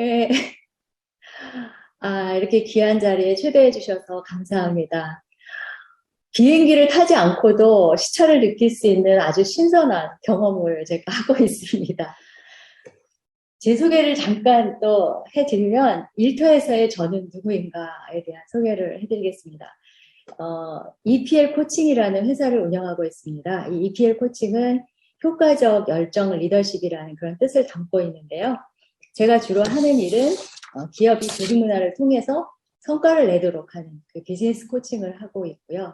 예. 이렇게 귀한 자리에 초대해 주셔서 감사합니다. 비행기를 타지 않고도 시차를 느낄 수 있는 아주 신선한 경험을 제가 하고 있습니다. 제 소개를 잠깐 또 해드리면, 일터에서의 저는 누구인가에 대한 소개를 해드리겠습니다. EPL 코칭이라는 회사를 운영하고 있습니다. 이 EPL 코칭은 효과적 열정 리더십이라는 그런 뜻을 담고 있는데요. 제가 주로 하는 일은 기업이 조직 문화를 통해서 성과를 내도록 하는 그 비즈니스 코칭을 하고 있고요.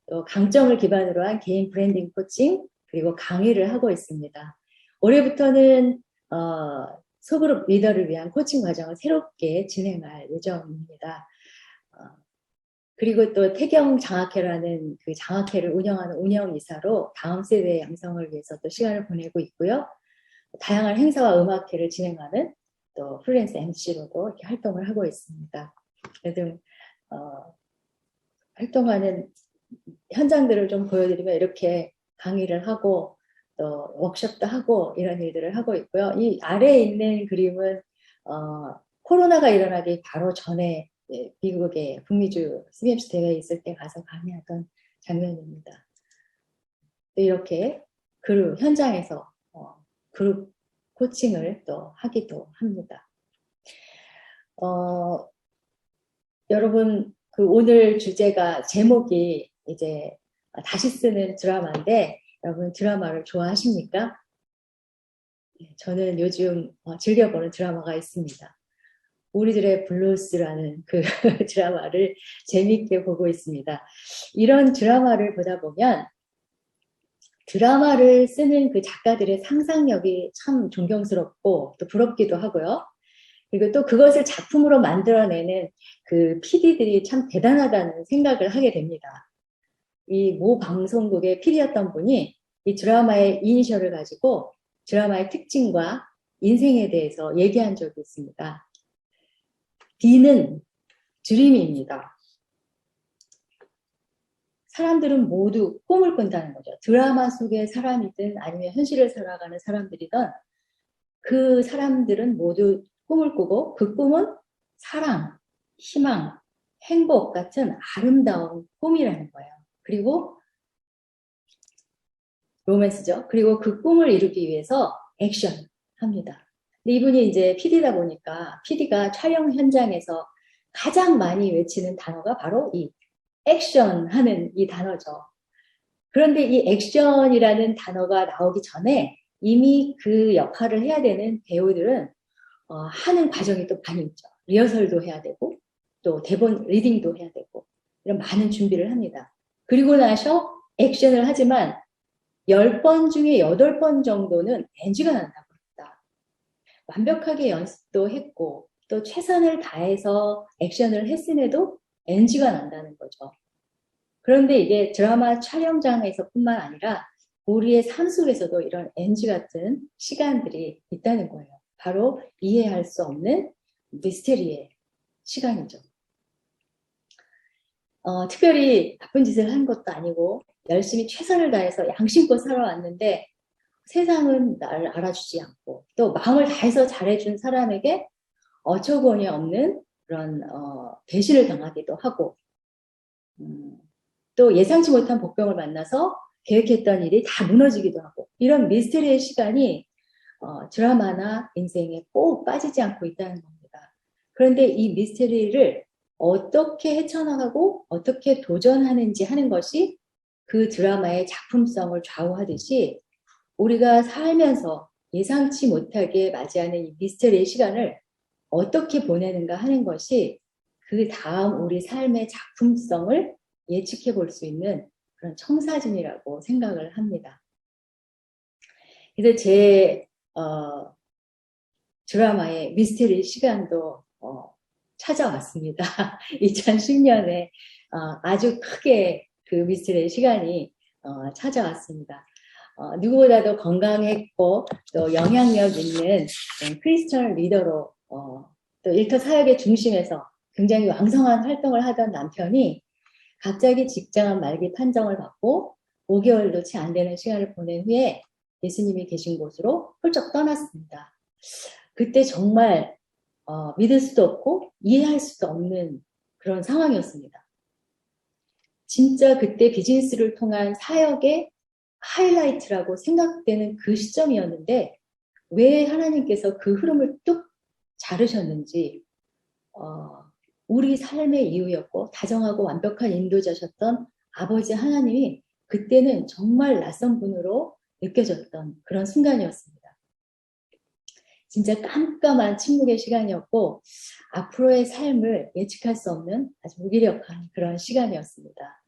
또 강점을 기반으로 한 개인 브랜딩 코칭, 그리고 강의를 하고 있습니다. 올해부터는 소그룹 리더를 위한 코칭 과정을 새롭게 진행할 예정입니다. 그리고 또 태경 장학회라는 그 장학회를 운영하는 운영이사로 다음 세대의 양성을 위해서 또 시간을 보내고 있고요. 다양한 행사와 음악회를 진행하는 또 프리랜서 MC로도 이렇게 활동을 하고 있습니다. 그래도 활동하는 현장들을 좀 보여드리면 이렇게 강의를 하고 또 워크숍도 하고 이런 일들을 하고 있고요. 이 아래에 있는 그림은 코로나가 일어나기 바로 전에 미국의 북미주 CBMC 대회에 있을 때 가서 강의하던 장면입니다. 이렇게 그룹 현장에서 그룹 코칭을 또 하기도 합니다. 여러분, 그 오늘 주제가 제목이 이제 다시 쓰는 드라마인데, 여러분 드라마를 좋아하십니까? 저는 요즘 즐겨보는 드라마가 있습니다. 우리들의 블루스라는 그 드라마를 재미있게 보고 있습니다. 이런 드라마를 보다 보면 드라마를 쓰는 그 작가들의 상상력이 참 존경스럽고 또 부럽기도 하고요. 그리고 또 그것을 작품으로 만들어내는 그 PD들이 참 대단하다는 생각을 하게 됩니다. 이 모 방송국의 PD였던 분이 이 드라마의 이니셜을 가지고 드라마의 특징과 인생에 대해서 얘기한 적이 있습니다. D는 드림입니다. 사람들은 모두 꿈을 꾼다는 거죠. 드라마 속의 사람이든 아니면 현실을 살아가는 사람들이든 그 사람들은 모두 꿈을 꾸고 그 꿈은 사랑, 희망, 행복 같은 아름다운 꿈이라는 거예요. 그리고 로맨스죠. 그리고 그 꿈을 이루기 위해서 액션 합니다. 근데 이분이 이제 PD다 보니까 PD가 촬영 현장에서 가장 많이 외치는 단어가 바로 이 액션 하는 이 단어죠. 그런데 이 액션이라는 단어가 나오기 전에 이미 그 역할을 해야 되는 배우들은 하는 과정이 또 많이 있죠. 리허설도 해야 되고 또 대본 리딩도 해야 되고 이런 많은 준비를 합니다. 그리고 나서 액션을 하지만 10번 중에 8번 정도는 NG가 난다고 합니다. 완벽하게 연습도 했고 또 최선을 다해서 액션을 했음에도 NG가 난다는 거죠. 그런데 이게 드라마 촬영장에서 뿐만 아니라 우리의 삶 속에서도 이런 NG 같은 시간들이 있다는 거예요. 바로 이해할 수 없는 미스테리의 시간이죠. 특별히 나쁜 짓을 한 것도 아니고 열심히 최선을 다해서 양심껏 살아왔는데 세상은 나를 알아주지 않고 또 마음을 다해서 잘해준 사람에게 어처구니 없는 그런 배신을 당하기도 하고 또 예상치 못한 복병을 만나서 계획했던 일이 다 무너지기도 하고 이런 미스테리의 시간이 드라마나 인생에 꼭 빠지지 않고 있다는 겁니다. 그런데 이 미스테리를 어떻게 헤쳐나가고 어떻게 도전하는지 하는 것이 그 드라마의 작품성을 좌우하듯이 우리가 살면서 예상치 못하게 맞이하는 이 미스테리의 시간을 어떻게 보내는가 하는 것이 그 다음 우리 삶의 작품성을 예측해 볼 수 있는 그런 청사진이라고 생각을 합니다. 그래서 제 드라마의 미스테리 시간도 찾아왔습니다. 2010년에 아주 크게 그 미스테리 시간이 찾아왔습니다. 누구보다도 건강했고 또 영향력 있는 크리스천 리더로 또 일터 사역의 중심에서 굉장히 왕성한 활동을 하던 남편이 갑자기 직장 말기 판정을 받고 5개월도 채 안 되는 시간을 보낸 후에 예수님이 계신 곳으로 훌쩍 떠났습니다. 그때 정말 믿을 수도 없고 이해할 수도 없는 그런 상황이었습니다. 진짜 그때 비즈니스를 통한 사역의 하이라이트라고 생각되는 그 시점이었는데 왜 하나님께서 그 흐름을 뚝 자르셨는지 우리 삶의 이유였고 다정하고 완벽한 인도자셨던 아버지 하나님이 그때는 정말 낯선 분으로 느껴졌던 그런 순간이었습니다. 진짜 깜깜한 침묵의 시간이었고 앞으로의 삶을 예측할 수 없는 아주 무기력한 그런 시간이었습니다.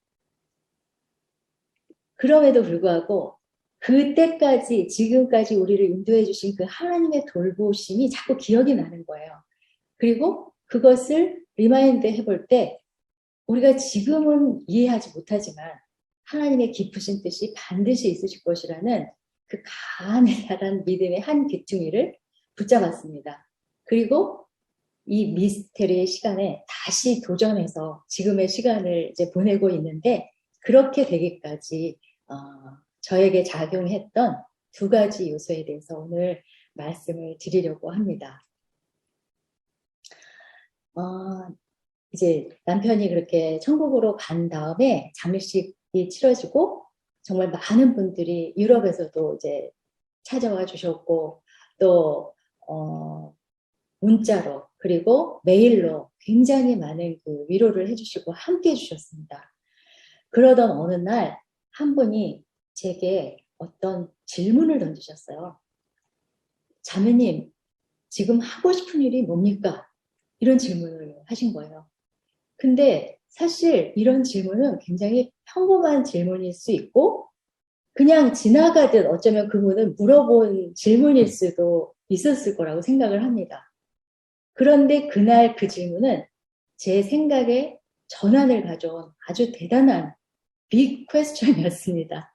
그럼에도 불구하고 그때까지 지금까지 우리를 인도해 주신 그 하나님의 돌보심이 자꾸 기억이 나는 거예요. 그리고 그것을 리마인드 해볼 때 우리가 지금은 이해하지 못하지만 하나님의 깊으신 뜻이 반드시 있으실 것이라는 그 가느다란 믿음의 한 귀퉁이를 붙잡았습니다. 그리고 이 미스테리의 시간에 다시 도전해서 지금의 시간을 이제 보내고 있는데 그렇게 되기까지 저에게 작용했던 두 가지 요소에 대해서 오늘 말씀을 드리려고 합니다. 이제 남편이 그렇게 천국으로 간 다음에 장례식이 치러지고 정말 많은 분들이 유럽에서도 이제 찾아와 주셨고 또 문자로 그리고 메일로 굉장히 많은 그 위로를 해주시고 함께 해주셨습니다. 그러던 어느 날 한 분이 제게 어떤 질문을 던지셨어요. 자매님, 지금 하고 싶은 일이 뭡니까? 이런 질문을 하신 거예요. 근데 사실 이런 질문은 굉장히 평범한 질문일 수 있고 그냥 지나가듯 어쩌면 그분은 물어본 질문일 수도 있었을 거라고 생각을 합니다. 그런데 그날 그 질문은 제 생각에 전환을 가져온 아주 대단한 빅 퀘스천이었습니다.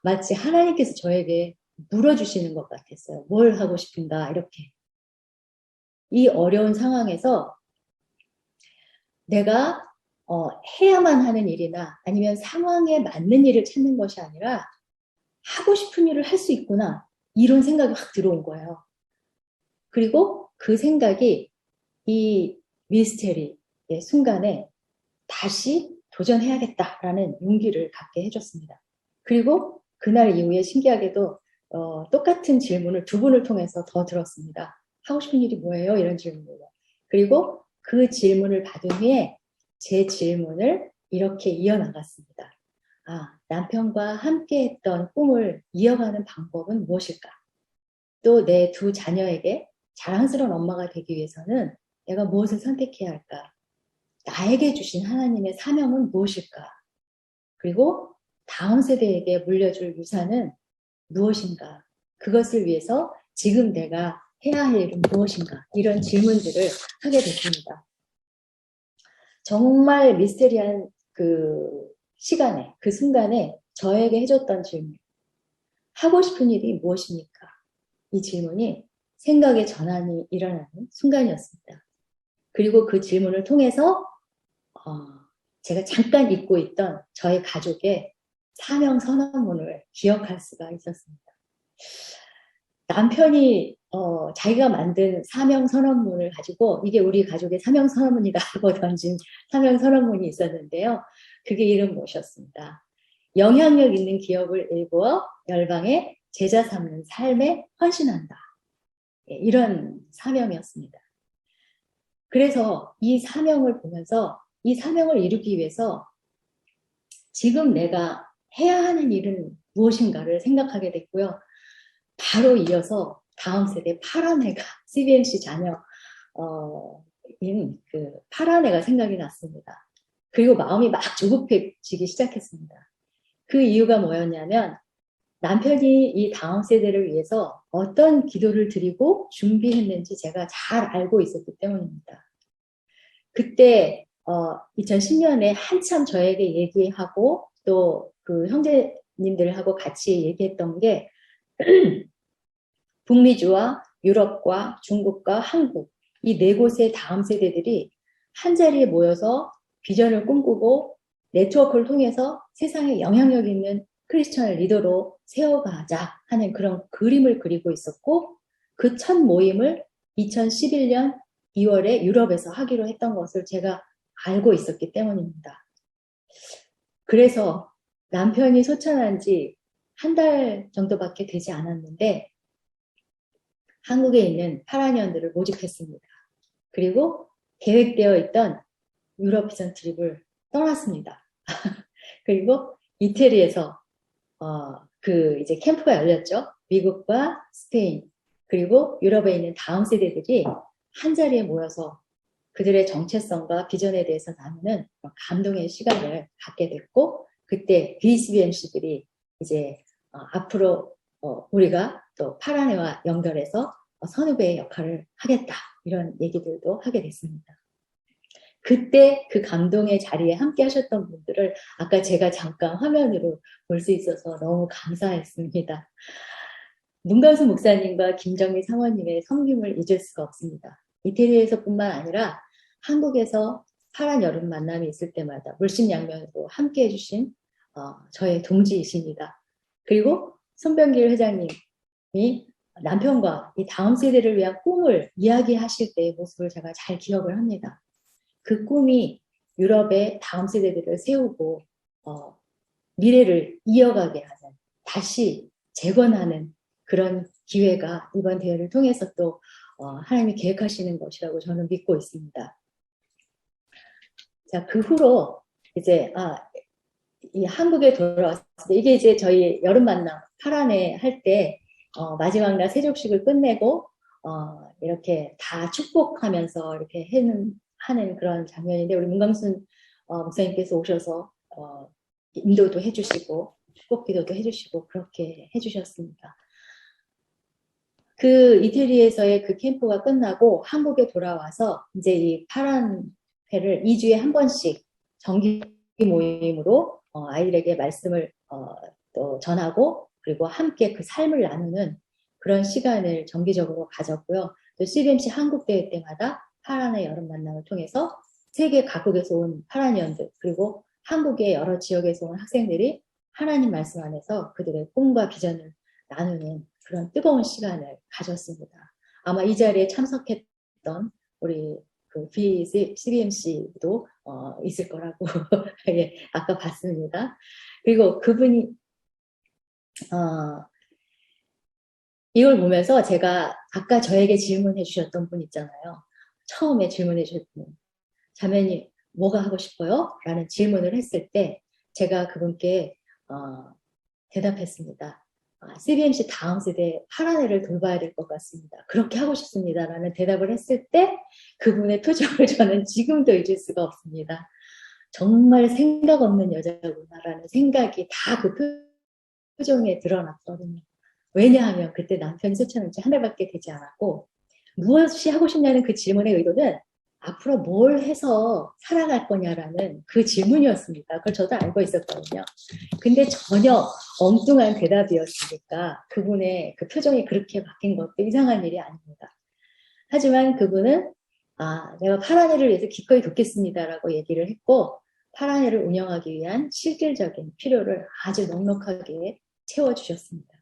마치 하나님께서 저에게 물어주시는 것 같았어요. 뭘 하고 싶은가 이렇게. 이 어려운 상황에서 내가 해야만 하는 일이나 아니면 상황에 맞는 일을 찾는 것이 아니라 하고 싶은 일을 할 수 있구나 이런 생각이 확 들어온 거예요. 그리고 그 생각이 이 미스테리의 순간에 다시 도전해야겠다라는 용기를 갖게 해줬습니다. 그리고 그날 이후에 신기하게도 똑같은 질문을 두 분을 통해서 더 들었습니다. 하고 싶은 일이 뭐예요? 이런 질문을. 그리고 그 질문을 받은 후에 제 질문을 이렇게 이어나갔습니다. 남편과 함께 했던 꿈을 이어가는 방법은 무엇일까? 또 내 두 자녀에게 자랑스러운 엄마가 되기 위해서는 내가 무엇을 선택해야 할까? 나에게 주신 하나님의 사명은 무엇일까? 그리고 다음 세대에게 물려줄 유산은 무엇인가? 그것을 위해서 지금 내가 해야 할 일은 무엇인가? 이런 질문들을 하게 됐습니다. 정말 미스테리한 그 시간에, 그 순간에 저에게 해줬던 질문. 하고 싶은 일이 무엇입니까? 이 질문이 생각의 전환이 일어나는 순간이었습니다. 그리고 그 질문을 통해서 제가 잠깐 잊고 있던 저의 가족의 사명 선언문을 기억할 수가 있었습니다. 남편이 자기가 만든 사명 선언문을 가지고 이게 우리 가족의 사명 선언문이다 하고 던진 사명 선언문이 있었는데요. 그게 이름 무엇이었습니다. 영향력 있는 기업을 일구어 열방에 제자 삼는 삶에 헌신한다. 이런 사명이었습니다. 그래서 이 사명을 보면서 이 사명을 이루기 위해서 지금 내가 해야 하는 일은 무엇인가를 생각하게 됐고요. 바로 이어서 다음 세대 파란 애가 CBMC 자녀인 그 파란 애가 생각이 났습니다. 그리고 마음이 막 조급해지기 시작했습니다. 그 이유가 뭐였냐면 남편이 이 다음 세대를 위해서 어떤 기도를 드리고 준비했는지 제가 잘 알고 있었기 때문입니다. 그때 2010년에 한참 저에게 얘기하고 또 그 형제님들하고 같이 얘기했던 게 북미주와 유럽과 중국과 한국 이 네 곳의 다음 세대들이 한자리에 모여서 비전을 꿈꾸고 네트워크를 통해서 세상에 영향력 있는 크리스천 리더로 세워가자 하는 그런 그림을 그리고 있었고 그 첫 모임을 2011년 2월에 유럽에서 하기로 했던 것을 제가 알고 있었기 때문입니다. 그래서 남편이 소천한 지 한 달 정도밖에 되지 않았는데 한국에 있는 파라니언들을 모집했습니다. 그리고 계획되어 있던 유럽 비전 트립을 떠났습니다. 그리고 이태리에서 이제 캠프가 열렸죠. 미국과 스페인 그리고 유럽에 있는 다음 세대들이 한 자리에 모여서 그들의 정체성과 비전에 대해서 나누는 감동의 시간을 갖게 됐고 그때 BCBMC들이 이제 앞으로 우리가 또 파라네와 연결해서 선후배의 역할을 하겠다 이런 얘기들도 하게 됐습니다. 그때 그 감동의 자리에 함께 하셨던 분들을 아까 제가 잠깐 화면으로 볼 수 있어서 너무 감사했습니다. 문광수 목사님과 김정미 사모님의 섬김을 잊을 수가 없습니다. 이태리에서뿐만 아니라 한국에서 파란 여름 만남이 있을 때마다 물심양면으로 함께 해주신 저의 동지이십니다. 그리고 손병길 회장님이 남편과 이 다음 세대를 위한 꿈을 이야기하실 때의 모습을 제가 잘 기억을 합니다. 그 꿈이 유럽의 다음 세대들을 세우고 미래를 이어가게 하는, 다시 재건하는 그런 기회가 이번 대회를 통해서 또 하나님이 계획하시는 것이라고 저는 믿고 있습니다. 자, 그 후로 이제 이 한국에 돌아왔을 때 이게 이제 저희 여름 만남 파란에 할 때 마지막 날 세족식을 끝내고 이렇게 다 축복하면서 이렇게 하는 그런 장면인데 우리 문광순 목사님께서 오셔서 인도도 해주시고 축복 기도도 해주시고 그렇게 해주셨습니다. 그 이태리에서의 그 캠프가 끝나고 한국에 돌아와서 이제 이 파란 회를 2주에 한 번씩 정기 모임으로 아이들에게 말씀을 또 전하고 그리고 함께 그 삶을 나누는 그런 시간을 정기적으로 가졌고요. 또 CBMC 한국 대회 때마다 파란의 여름 만남을 통해서 세계 각국에서 온 파라니언들 그리고 한국의 여러 지역에서 온 학생들이 하나님 말씀 안에서 그들의 꿈과 비전을 나누는 그런 뜨거운 시간을 가졌습니다. 아마 이 자리에 참석했던 우리 그 CBMC도 있을 거라고 예, 아까 봤습니다. 그리고 그분이 이걸 보면서 제가 아까 저에게 질문해 주셨던 분 있잖아요. 처음에 질문해 주셨던 분. 자매님 뭐가 하고 싶어요? 라는 질문을 했을 때 제가 그분께 대답했습니다. CBMC 다음 세대 파란 애를 돌봐야 될 것 같습니다. 그렇게 하고 싶습니다. 라는 대답을 했을 때 그분의 표정을 저는 지금도 잊을 수가 없습니다. 정말 생각 없는 여자구나라는 생각이 다 그 표정에 드러났거든요. 왜냐하면 그때 남편이 소천한 지 한 달밖에 되지 않았고 무엇이 하고 싶냐는 그 질문의 의도는 앞으로 뭘 해서 살아갈 거냐라는 그 질문이었습니다. 그걸 저도 알고 있었거든요. 근데 전혀 엉뚱한 대답이었으니까 그분의 그 표정이 그렇게 바뀐 것도 이상한 일이 아닙니다. 하지만 그분은 내가 파란 애를 위해서 기꺼이 돕겠습니다라고 얘기를 했고 파란 애를 운영하기 위한 실질적인 필요를 아주 넉넉하게 채워주셨습니다.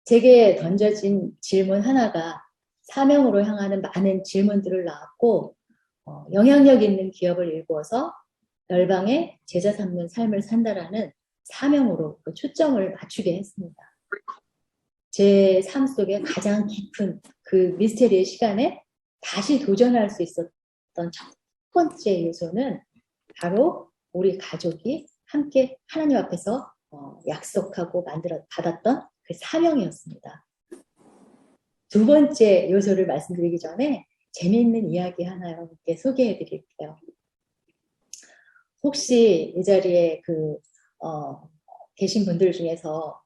제게 던져진 질문 하나가 사명으로 향하는 많은 질문들을 낳았고 영향력 있는 기업을 일구어서 열방에 제자 삼는 삶을 산다라는 사명으로 그 초점을 맞추게 했습니다. 제 삶 속에 가장 깊은 그 미스테리의 시간에 다시 도전할 수 있었던 첫 번째 요소는 바로 우리 가족이 함께 하나님 앞에서 약속하고 받았던 그 사명이었습니다. 두 번째 요소를 말씀드리기 전에 재미있는 이야기 하나 여러분께 소개해 드릴게요. 혹시 이 자리에 계신 분들 중에서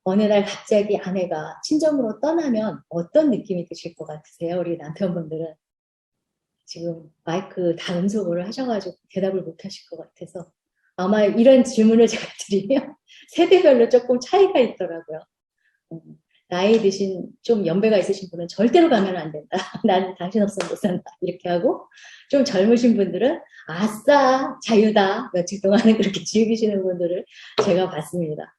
어느 날 갑자기 아내가 친정으로 떠나면 어떤 느낌이 드실 것 같으세요? 우리 남편분들은 지금 마이크 다 음소거를 하셔가지고 대답을 못 하실 것 같아서 아마 이런 질문을 제가 드리면 세대별로 조금 차이가 있더라고요. 나이 드신 좀 연배가 있으신 분은 절대로 가면 안 된다. 나는 당신 없으면 못 산다. 이렇게 하고 좀 젊으신 분들은 아싸 자유다. 며칠 동안은 그렇게 즐기시는 분들을 제가 봤습니다.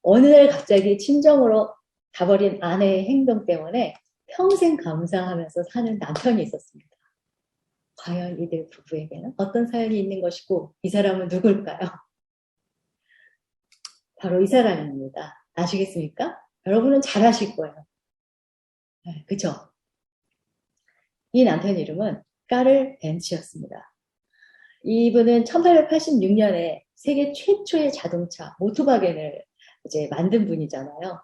어느 날 갑자기 친정으로 가버린 아내의 행동 때문에 평생 감사하면서 사는 남편이 있었습니다. 과연 이들 부부에게는 어떤 사연이 있는 것이고 이 사람은 누굴까요? 바로 이 사람입니다. 아시겠습니까? 여러분은 잘 아실 거예요. 네, 그쵸? 이 남편 이름은 까를 벤츠였습니다. 이분은 1886년에 세계 최초의 자동차 모토바겐을 이제 만든 분이잖아요.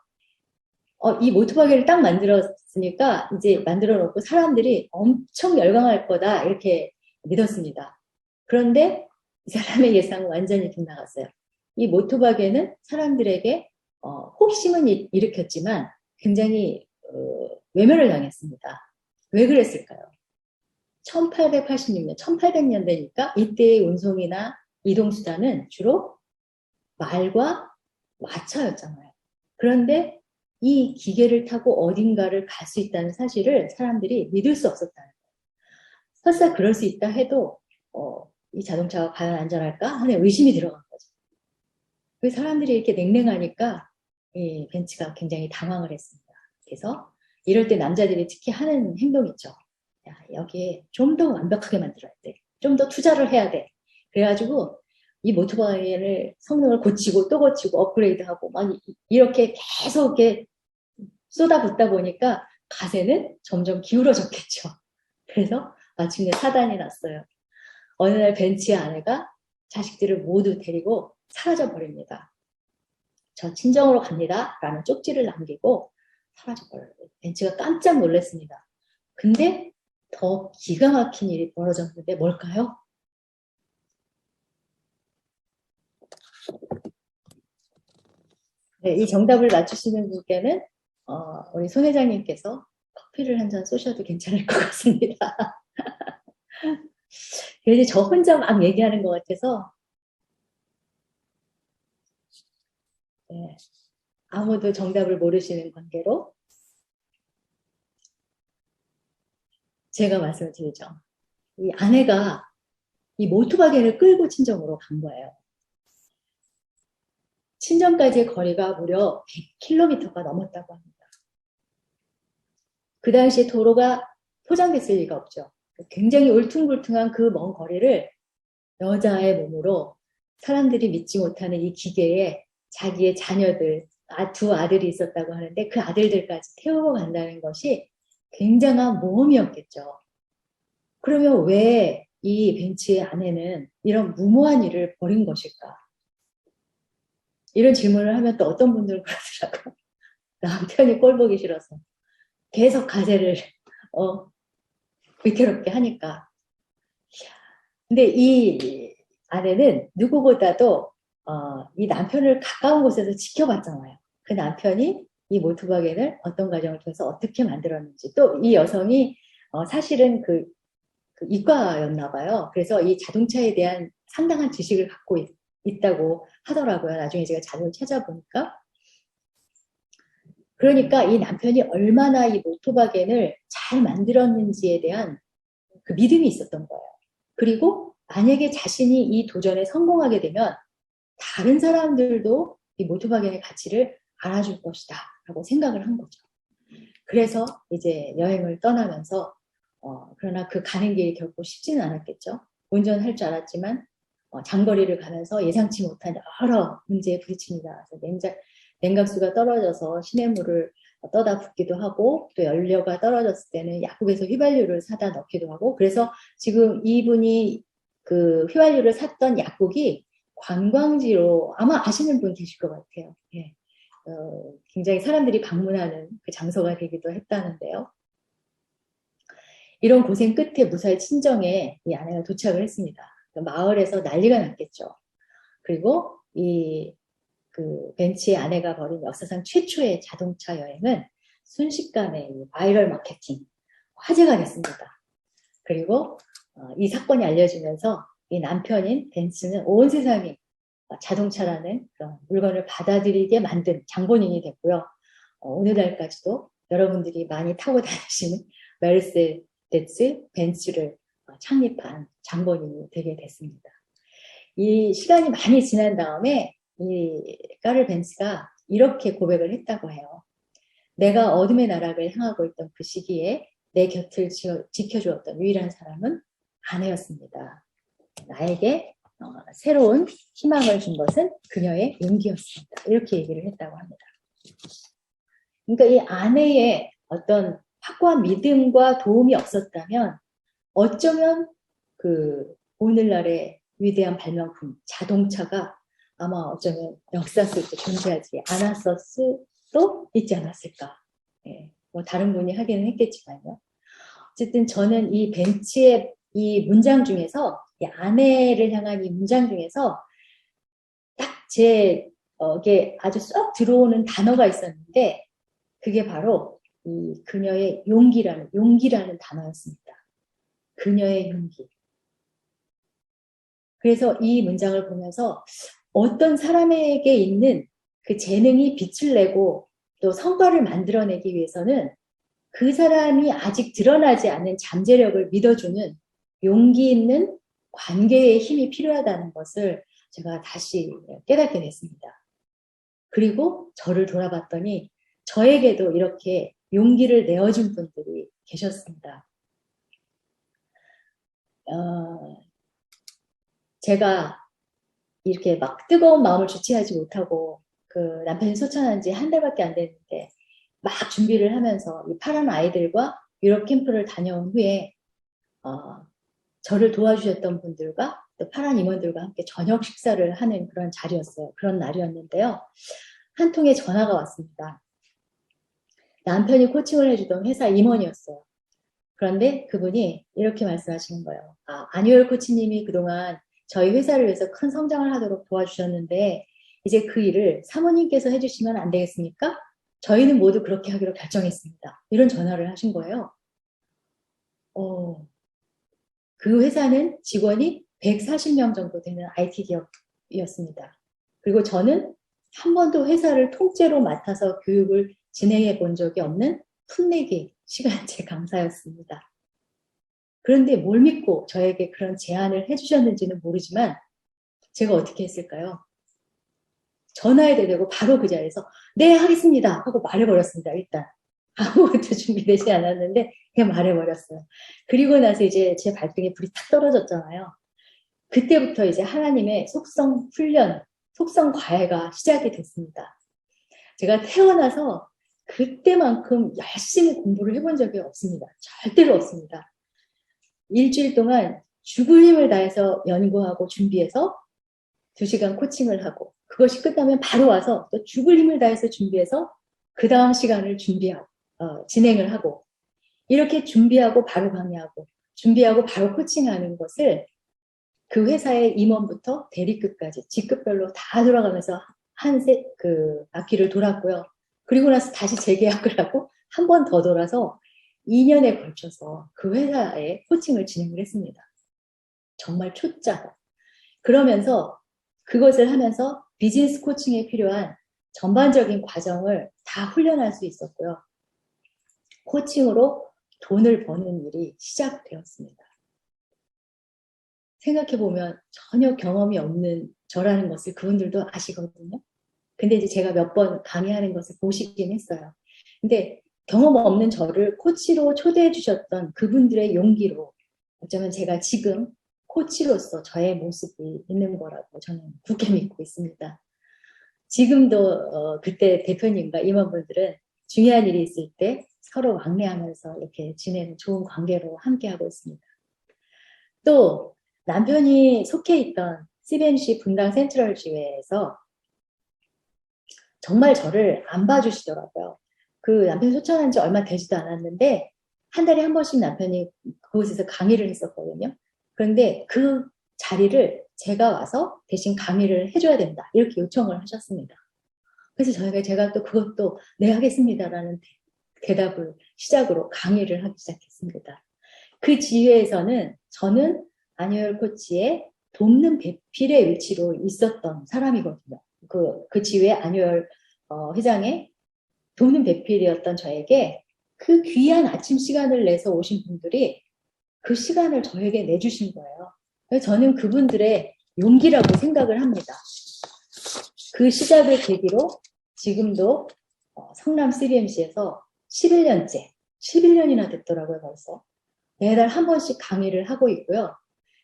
이 모토바겐을 딱 만들었으니까 이제 만들어 놓고 사람들이 엄청 열광할 거다 이렇게 믿었습니다. 그런데 이 사람의 예상은 완전히 빗나갔어요. 이 모토바겐은 사람들에게 호기심은 일으켰지만 굉장히 외면을 당했습니다. 왜 그랬을까요? 1886년, 1800년대니까 이때의 운송이나 이동수단은 주로 말과 마차였잖아요. 그런데 이 기계를 타고 어딘가를 갈 수 있다는 사실을 사람들이 믿을 수 없었다는 거예요. 설사 그럴 수 있다 해도 이 자동차가 과연 안전할까 하는 의심이 들어간 거죠. 그 사람들이 이렇게 냉랭하니까 이 벤츠가 굉장히 당황을 했습니다. 그래서 이럴 때 남자들이 특히 하는 행동이 있죠. 야, 여기에 좀 더 완벽하게 만들어야 돼. 좀 더 투자를 해야 돼. 그래가지고 이 모토바이를 성능을 고치고 또 고치고 업그레이드하고 막 이렇게 계속 이렇게 쏟아붓다 보니까 가세는 점점 기울어졌겠죠. 그래서 마침내 사단이 났어요. 어느 날 벤츠의 아내가 자식들을 모두 데리고 사라져 버립니다. 저 친정으로 갑니다. 라는 쪽지를 남기고 사라져 버려요. 벤츠가 깜짝 놀랐습니다. 근데 더 기가 막힌 일이 벌어졌는데 뭘까요? 네, 이 정답을 맞추시는 분께는 우리 손 회장님께서 커피를 한 잔 쏘셔도 괜찮을 것 같습니다. 그래서 저 혼자 막 얘기하는 것 같아서 네, 아무도 정답을 모르시는 관계로 제가 말씀을 드리죠. 이 아내가 이 모토바겐을 끌고 친정으로 간 거예요. 친정까지의 거리가 무려 100km가 넘었다고 합니다. 그 당시에 도로가 포장됐을 리가 없죠. 굉장히 울퉁불퉁한 그 먼 거리를 여자의 몸으로 사람들이 믿지 못하는 이 기계에 자기의 자녀들, 두 아들이 있었다고 하는데 그 아들들까지 태우고 간다는 것이 굉장한 모험이었겠죠. 그러면 왜 이 벤츠의 아내는 이런 무모한 일을 벌인 것일까? 이런 질문을 하면 또 어떤 분들은 그러더라고요. 남편이 꼴 보기 싫어서 계속 가세를 위태롭게 하니까. 근데 이 아내는 누구보다도 이 남편을 가까운 곳에서 지켜봤잖아요. 그 남편이 이 몰트바겐을 어떤 과정을 통해서 어떻게 만들었는지 또 이 여성이 사실은 그 이과였나 봐요. 그래서 이 자동차에 대한 상당한 지식을 갖고 있다고 하더라고요. 나중에 제가 자료를 찾아보니까. 그러니까 이 남편이 얼마나 이 모토바겐을 잘 만들었는지에 대한 그 믿음이 있었던 거예요. 그리고 만약에 자신이 이 도전에 성공하게 되면 다른 사람들도 이 모토바겐의 가치를 알아줄 것이다 라고 생각을 한 거죠. 그래서 이제 여행을 떠나면서 그러나 그 가는 길이 결코 쉽지는 않았겠죠. 운전할 줄 알았지만 장거리를 가면서 예상치 못한 여러 문제에 부딪힙니다. 냉각수가 떨어져서 시냇물을 떠다 붓기도 하고 또 연료가 떨어졌을 때는 약국에서 휘발유를 사다 넣기도 하고 그래서 지금 이분이 그 휘발유를 샀던 약국이 관광지로 아마 아시는 분 계실 것 같아요. 예. 굉장히 사람들이 방문하는 그 장소가 되기도 했다는데요. 이런 고생 끝에 무사히 친정에 이 아내가 도착을 했습니다. 마을에서 난리가 났겠죠. 그리고 그 벤츠의 아내가 벌인 역사상 최초의 자동차 여행은 순식간에 바이럴 마케팅, 화제가 됐습니다. 그리고 이 사건이 알려지면서 이 남편인 벤츠는 온 세상이 자동차라는 그런 물건을 받아들이게 만든 장본인이 됐고요. 오늘날까지도 여러분들이 많이 타고 다니시는 메르세데스 벤츠를 창립한 장본인이 되게 됐습니다. 이 시간이 많이 지난 다음에 이 까를 벤츠가 이렇게 고백을 했다고 해요. 내가 어둠의 나락을 향하고 있던 그 시기에 내 곁을 지켜주었던 유일한 사람은 아내였습니다. 나에게 새로운 희망을 준 것은 그녀의 용기였습니다. 이렇게 얘기를 했다고 합니다. 그러니까 이 아내의 어떤 확고한 믿음과 도움이 없었다면 어쩌면 그 오늘날의 위대한 발명품 자동차가 아마 어쩌면 역사 속에 존재하지 않았을 수도 있지 않았을까. 예, 뭐 다른 분이 하기는 했겠지만요. 어쨌든 저는 이 벤치의 이 문장 중에서 이 아내를 향한 이 문장 중에서 딱 제 이게 아주 쏙 들어오는 단어가 있었는데 그게 바로 이 그녀의 용기라는 단어였습니다. 그녀의 용기. 그래서 이 문장을 보면서 어떤 사람에게 있는 그 재능이 빛을 내고 또 성과를 만들어내기 위해서는 그 사람이 아직 드러나지 않는 잠재력을 믿어주는 용기 있는 관계의 힘이 필요하다는 것을 제가 다시 깨닫게 됐습니다. 그리고 저를 돌아봤더니 저에게도 이렇게 용기를 내어준 분들이 계셨습니다. 제가 이렇게 막 뜨거운 마음을 주체하지 못하고 그 남편이 소천한 지 한 달밖에 안 됐는데 막 준비를 하면서 이 파란 아이들과 유럽 캠프를 다녀온 후에 저를 도와주셨던 분들과 또 파란 임원들과 함께 저녁 식사를 하는 그런 자리였어요. 그런 날이었는데요. 한 통의 전화가 왔습니다. 남편이 코칭을 해주던 회사 임원이었어요. 그런데 그분이 이렇게 말씀하시는 거예요. 아뉴얼 코치님이 그동안 저희 회사를 위해서 큰 성장을 하도록 도와주셨는데 이제 그 일을 사모님께서 해주시면 안 되겠습니까? 저희는 모두 그렇게 하기로 결정했습니다. 이런 전화를 하신 거예요. 그 회사는 직원이 140명 정도 되는 IT 기업이었습니다. 그리고 저는 한 번도 회사를 통째로 맡아서 교육을 진행해 본 적이 없는 풋내기 시간제 강사였습니다. 그런데 뭘 믿고 저에게 그런 제안을 해주셨는지는 모르지만 제가 어떻게 했을까요? 전화에 대대고 바로 그 자리에서 네 하겠습니다 하고 말해버렸습니다. 일단 아무것도 준비되지 않았는데 그냥 말해버렸어요. 그리고 나서 이제 제 발등에 불이 탁 떨어졌잖아요. 그때부터 이제 하나님의 속성 훈련, 속성 과외가 시작이 됐습니다. 제가 태어나서 그때만큼 열심히 공부를 해본 적이 없습니다. 절대로 없습니다. 일주일 동안 죽을 힘을 다해서 연구하고 준비해서 2시간 코칭을 하고 그것이 끝나면 바로 와서 또 죽을 힘을 다해서 준비해서 그 다음 시간을 진행을 하고 이렇게 준비하고 바로 강의하고 준비하고 바로 코칭하는 것을 그 회사의 임원부터 대리급까지 직급별로 다 돌아가면서 그 학기를 돌았고요. 그리고 나서 다시 재계약을 하고 한 번 더 돌아서 2년에 걸쳐서 그 회사에 코칭을 진행을 했습니다. 정말 초짜로. 그러면서 그것을 하면서 비즈니스 코칭에 필요한 전반적인 과정을 다 훈련할 수 있었고요. 코칭으로 돈을 버는 일이 시작되었습니다. 생각해보면 전혀 경험이 없는 저라는 것을 그분들도 아시거든요. 근데 이제 제가 몇 번 강의하는 것을 보시긴 했어요. 근데 경험 없는 저를 코치로 초대해 주셨던 그분들의 용기로 어쩌면 제가 지금 코치로서 저의 모습이 있는 거라고 저는 굳게 믿고 있습니다. 지금도 그때 대표님과 임원분들은 중요한 일이 있을 때 서로 왕래하면서 이렇게 지내는 좋은 관계로 함께하고 있습니다. 또 남편이 속해 있던 CBNC 분당 센트럴 지회에서 정말 저를 안 봐주시더라고요. 그 남편이 소천한 지 얼마 되지도 않았는데 한 달에 한 번씩 남편이 그곳에서 강의를 했었거든요. 그런데 그 자리를 제가 와서 대신 강의를 해줘야 된다. 이렇게 요청을 하셨습니다. 그래서 제가 또 그것도 네 하겠습니다라는 대답을 시작으로 강의를 하기 시작했습니다. 그 지회에서는 저는 아뉴얼 코치의 돕는 배필의 위치로 있었던 사람이거든요. 그 지회 아뉴얼 회장의 돕는 배필이었던 저에게 그 귀한 아침 시간을 내서 오신 분들이 그 시간을 저에게 내주신 거예요. 그래서 저는 그분들의 용기라고 생각을 합니다. 그 시작을 계기로 지금도 성남 CBMC에서 11년이나 됐더라고요, 벌써. 매달 한 번씩 강의를 하고 있고요.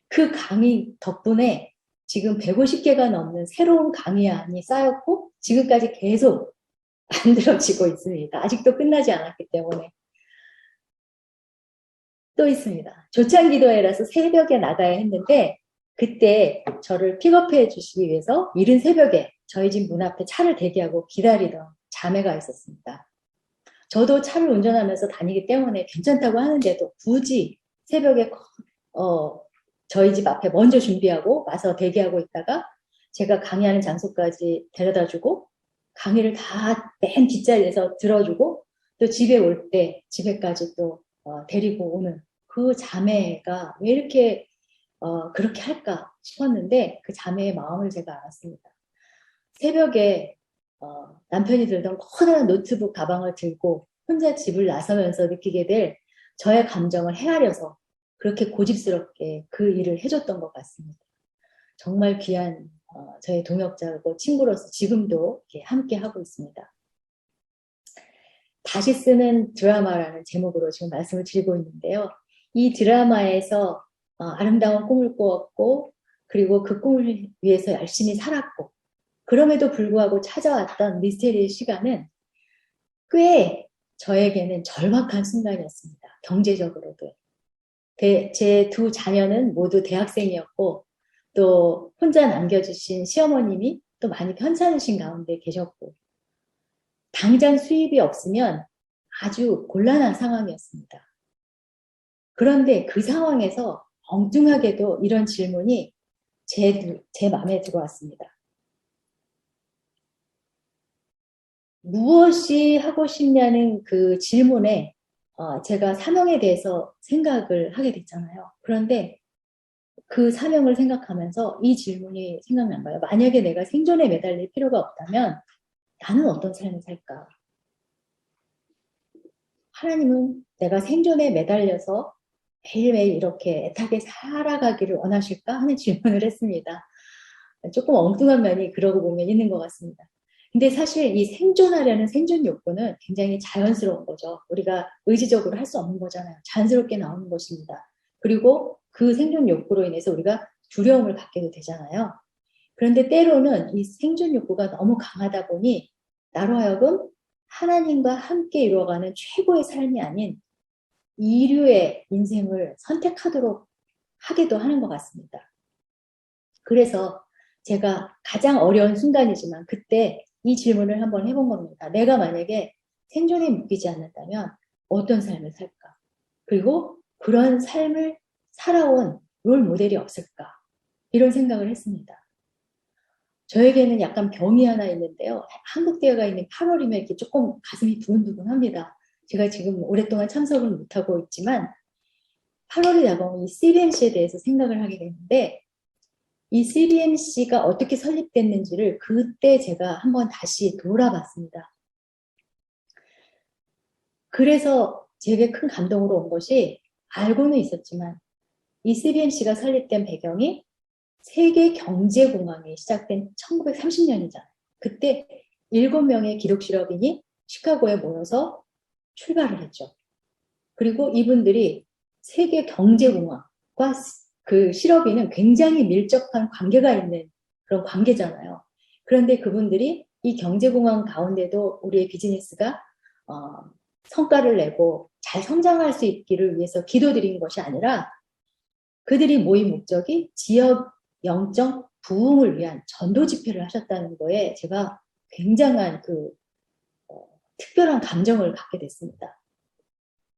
그 강의 덕분에 지금 150개가 넘는 새로운 강의안이 쌓였고 지금까지 계속 만들어지고 있습니다. 아직도 끝나지 않았기 때문에. 또 있습니다. 조찬기도회라서 새벽에 나가야 했는데 그때 저를 픽업해 주시기 위해서 이른 새벽에 저희 집 문 앞에 차를 대기하고 기다리던 자매가 있었습니다. 저도 차를 운전하면서 다니기 때문에 괜찮다고 하는데도 굳이 새벽에 저희 집 앞에 먼저 준비하고 와서 대기하고 있다가 제가 강의하는 장소까지 데려다주고 강의를 다 맨 뒷자리에서 들어주고 또 집에 올 때 집에까지 또 데리고 오는 그 자매가 왜 이렇게 그렇게 할까 싶었는데 그 자매의 마음을 제가 알았습니다. 새벽에 남편이 들던 커다란 노트북 가방을 들고 혼자 집을 나서면서 느끼게 될 저의 감정을 헤아려서 그렇게 고집스럽게 그 일을 해줬던 것 같습니다. 정말 귀한 저의 동역자고 친구로서 지금도 함께 하고 있습니다. 다시 쓰는 드라마라는 제목으로 지금 말씀을 드리고 있는데요. 이 드라마에서 아름다운 꿈을 꾸었고 그리고 그 꿈을 위해서 열심히 살았고 그럼에도 불구하고 찾아왔던 미스테리의 시간은 꽤 저에게는 절박한 순간이었습니다. 경제적으로도. 제 두 자녀는 모두 대학생이었고 또 혼자 남겨주신 시어머님이 또 많이 편찮으신 가운데 계셨고 당장 수입이 없으면 아주 곤란한 상황이었습니다. 그런데 그 상황에서 엉뚱하게도 이런 질문이 제 마음에 들어왔습니다. 무엇이 하고 싶냐는 그 질문에 제가 사명에 대해서 생각을 하게 됐잖아요. 그런데 그 사명을 생각하면서 이 질문이 생각난 거예요. 만약에 내가 생존에 매달릴 필요가 없다면 나는 어떤 삶을 살까? 하나님은 내가 생존에 매달려서 매일매일 이렇게 애타게 살아가기를 원하실까? 하는 질문을 했습니다. 조금 엉뚱한 면이 그러고 보면 있는 것 같습니다. 근데 사실 이 생존하려는 생존 욕구는 굉장히 자연스러운 거죠. 우리가 의지적으로 할 수 없는 거잖아요. 자연스럽게 나오는 것입니다. 그리고 그 생존 욕구로 인해서 우리가 두려움을 갖게도 되잖아요. 그런데 때로는 이 생존 욕구가 너무 강하다 보니 나로 하여금 하나님과 함께 이루어가는 최고의 삶이 아닌 이류의 인생을 선택하도록 하기도 하는 것 같습니다. 그래서 제가 가장 어려운 순간이지만 그때 이 질문을 한번 해본 겁니다. 내가 만약에 생존에 묶이지 않는다면 어떤 삶을 살까? 그리고 그런 삶을 살아온 롤 모델이 없을까? 이런 생각을 했습니다. 저에게는 약간 병이 하나 있는데요. 한국대회가 있는 8월이면 이렇게 조금 가슴이 두근두근합니다. 제가 지금 오랫동안 참석을 못하고 있지만 8월이 다가오면 이 CBMC에 대해서 생각을 하게 되는데 이 CBMC가 어떻게 설립됐는지를 그때 제가 한번 다시 돌아봤습니다. 그래서 제게 큰 감동으로 온 것이 알고는 있었지만 이 CBMC가 설립된 배경이 세계 경제공황이 시작된 1930년이잖아요. 그때 7명의 기독 실업인이 시카고에 모여서 출발을 했죠. 그리고 이분들이 세계 경제공황과 그 실업인은 굉장히 밀접한 관계가 있는 그런 관계잖아요. 그런데 그분들이 이 경제공황 가운데도 우리의 비즈니스가 성과를 내고 잘 성장할 수 있기를 위해서 기도드린 것이 아니라 그들이 모인 목적이 지역 영적 부흥을 위한 전도 집회를 하셨다는 거에 제가 굉장한 특별한 감정을 갖게 됐습니다.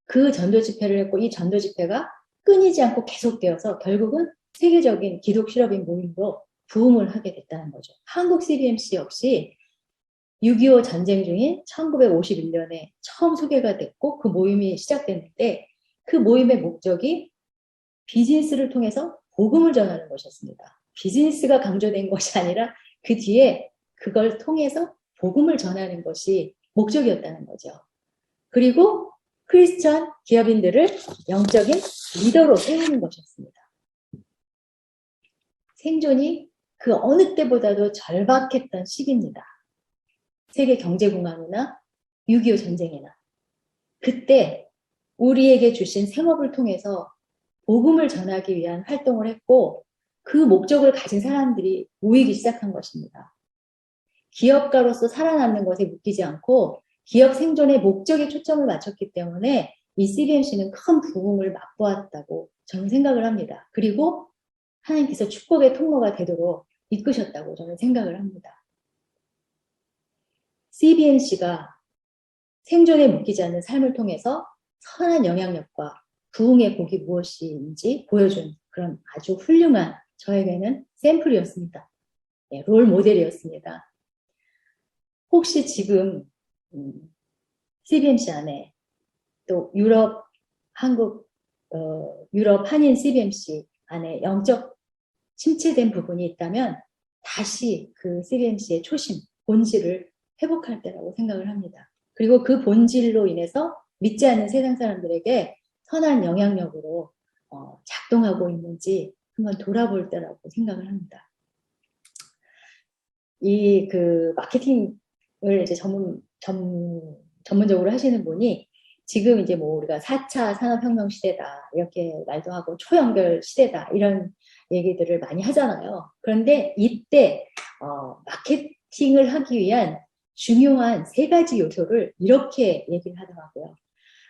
그 전도 집회를 했고 이 전도 집회가 끊이지 않고 계속되어서 결국은 세계적인 기독 실업인 모임으로 부흥을 하게 됐다는 거죠. 한국 CBMC 역시 6.25 전쟁 중인 1951년에 처음 소개가 됐고 그 모임이 시작됐는데 그 모임의 목적이 비즈니스를 통해서 복음을 전하는 것이었습니다. 비즈니스가 강조된 것이 아니라 그 뒤에 그걸 통해서 복음을 전하는 것이 목적이었다는 거죠. 그리고 크리스천 기업인들을 영적인 리더로 세우는 것이었습니다. 생존이 그 어느 때보다도 절박했던 시기입니다. 세계 경제공황이나 6.25 전쟁의 날. 그때 우리에게 주신 생업을 통해서 복음을 전하기 위한 활동을 했고 그 목적을 가진 사람들이 모이기 시작한 것입니다. 기업가로서 살아남는 것에 묶이지 않고 기업 생존의 목적에 초점을 맞췄기 때문에 이 CBMC는 큰 부흥을 맛보았다고 저는 생각을 합니다. 그리고 하나님께서 축복의 통로가 되도록 이끄셨다고 저는 생각을 합니다. CBMC가 생존에 묶이지 않는 삶을 통해서 선한 영향력과 부흥의 복이 무엇인지 보여준 그런 아주 훌륭한 저에게는 샘플이었습니다. 네, 롤 모델이었습니다. 혹시 지금 CBMC 안에 또 유럽, 한국, 유럽 한인 CBMC 안에 영적 침체된 부분이 있다면 다시 그 CBMC의 초심, 본질을 회복할 때라고 생각을 합니다. 그리고 그 본질로 인해서 믿지 않는 세상 사람들에게 선한 영향력으로 작동하고 있는지 한번 돌아볼 때라고 생각을 합니다. 이 그 마케팅을 이제 전문적으로 하시는 분이 지금 이제 뭐 우리가 4차 산업혁명 시대다 이렇게 말도 하고 초연결 시대다 이런 얘기들을 많이 하잖아요. 그런데 이때 마케팅을 하기 위한 중요한 3가지 요소를 이렇게 얘기를 하더라고요.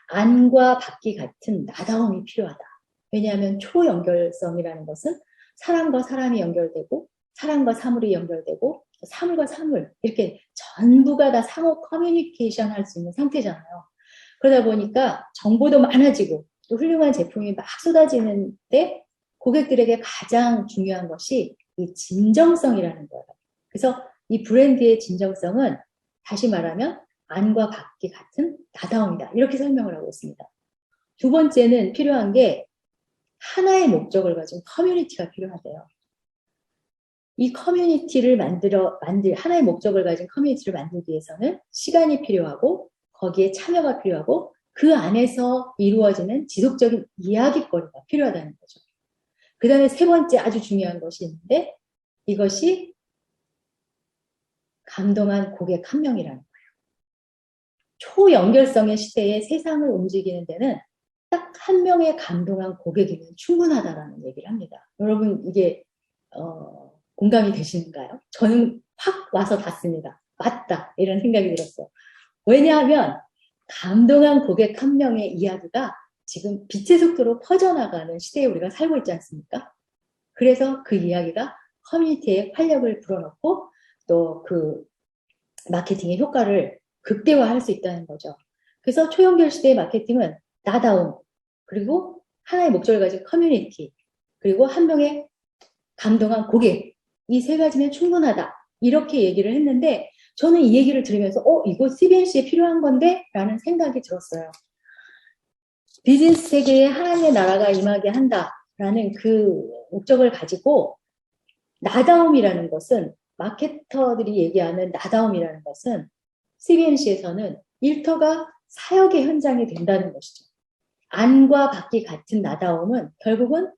안과 밖이 같은 나다움이 필요하다. 왜냐하면 초연결성이라는 것은 사람과 사람이 연결되고 사람과 사물이 연결되고 사물과 사물 이렇게 전부가 다 상호 커뮤니케이션 할 수 있는 상태잖아요. 그러다 보니까 정보도 많아지고 또 훌륭한 제품이 막 쏟아지는데 고객들에게 가장 중요한 것이 이 진정성이라는 거예요. 그래서 이 브랜드의 진정성은 다시 말하면 안과 밖이 같은 나다움이다. 이렇게 설명을 하고 있습니다. 2번째는 필요한 게 하나의 목적을 가진 커뮤니티가 필요하대요. 이 커뮤니티를 하나의 목적을 가진 커뮤니티를 만들기 위해서는 시간이 필요하고 거기에 참여가 필요하고 그 안에서 이루어지는 지속적인 이야기거리가 필요하다는 거죠. 그 다음에 3번째 아주 중요한 것이 있는데 이것이 감동한 고객 한 명이라는 거예요. 초연결성의 시대에 세상을 움직이는 데는 딱 한 명의 감동한 고객이면 충분하다라는 얘기를 합니다. 여러분 이게 공감이 되시는가요? 저는 확 와서 닿습니다. 맞다 이런 생각이 들었어요. 왜냐하면 감동한 고객 한 명의 이야기가 지금 빛의 속도로 퍼져나가는 시대에 우리가 살고 있지 않습니까? 그래서 그 이야기가 커뮤니티에 활력을 불어넣고 또 그 마케팅의 효과를 극대화할 수 있다는 거죠. 그래서 초연결 시대의 마케팅은 나다움, 그리고 하나의 목적을 가진 커뮤니티, 그리고 한 명의 감동한 고객, 이 3가지면 충분하다. 이렇게 얘기를 했는데 저는 이 얘기를 들으면서 이거 CBMC에 필요한 건데? 라는 생각이 들었어요. 비즈니스 세계에 하나님의 나라가 임하게 한다라는 그 목적을 가지고 나다움이라는 것은 마케터들이 얘기하는 나다움이라는 것은 CBMC에서는 일터가 사역의 현장이 된다는 것이죠. 안과 밖이 같은 나다움은 결국은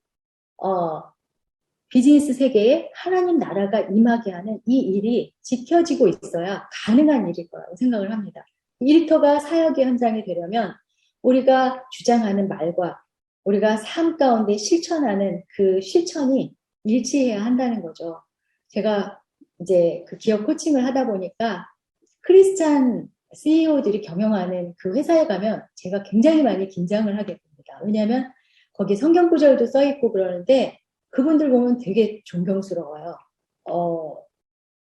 비즈니스 세계에 하나님 나라가 임하게 하는 이 일이 지켜지고 있어야 가능한 일일 거라고 생각을 합니다. 일터가 사역의 현장이 되려면 우리가 주장하는 말과 우리가 삶 가운데 실천하는 그 실천이 일치해야 한다는 거죠. 제가 이제 그 기업 코칭을 하다 보니까 크리스찬 CEO들이 경영하는 그 회사에 가면 제가 굉장히 많이 긴장을 하게 됩니다. 왜냐하면 거기 성경 구절도 써 있고 그러는데 그분들 보면 되게 존경스러워요.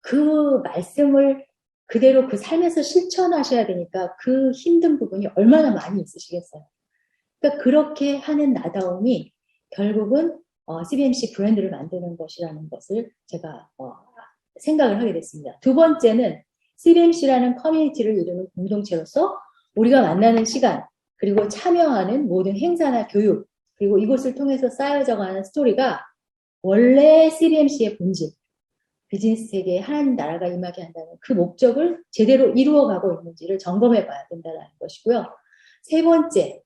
그 말씀을 그대로 그 삶에서 실천하셔야 되니까 그 힘든 부분이 얼마나 많이 있으시겠어요. 그러니까 그렇게 하는 나다움이 결국은 CBMC 브랜드를 만드는 것이라는 것을 제가 생각을 하게 됐습니다. 2번째는 CBMC라는 커뮤니티를 이루는 공동체로서 우리가 만나는 시간, 그리고 참여하는 모든 행사나 교육, 그리고 이곳을 통해서 쌓여져가는 스토리가 원래 CBMC의 본질, 비즈니스 세계에 하나님 나라가 임하게 한다는 그 목적을 제대로 이루어가고 있는지를 점검해 봐야 된다는 것이고요. 3번째,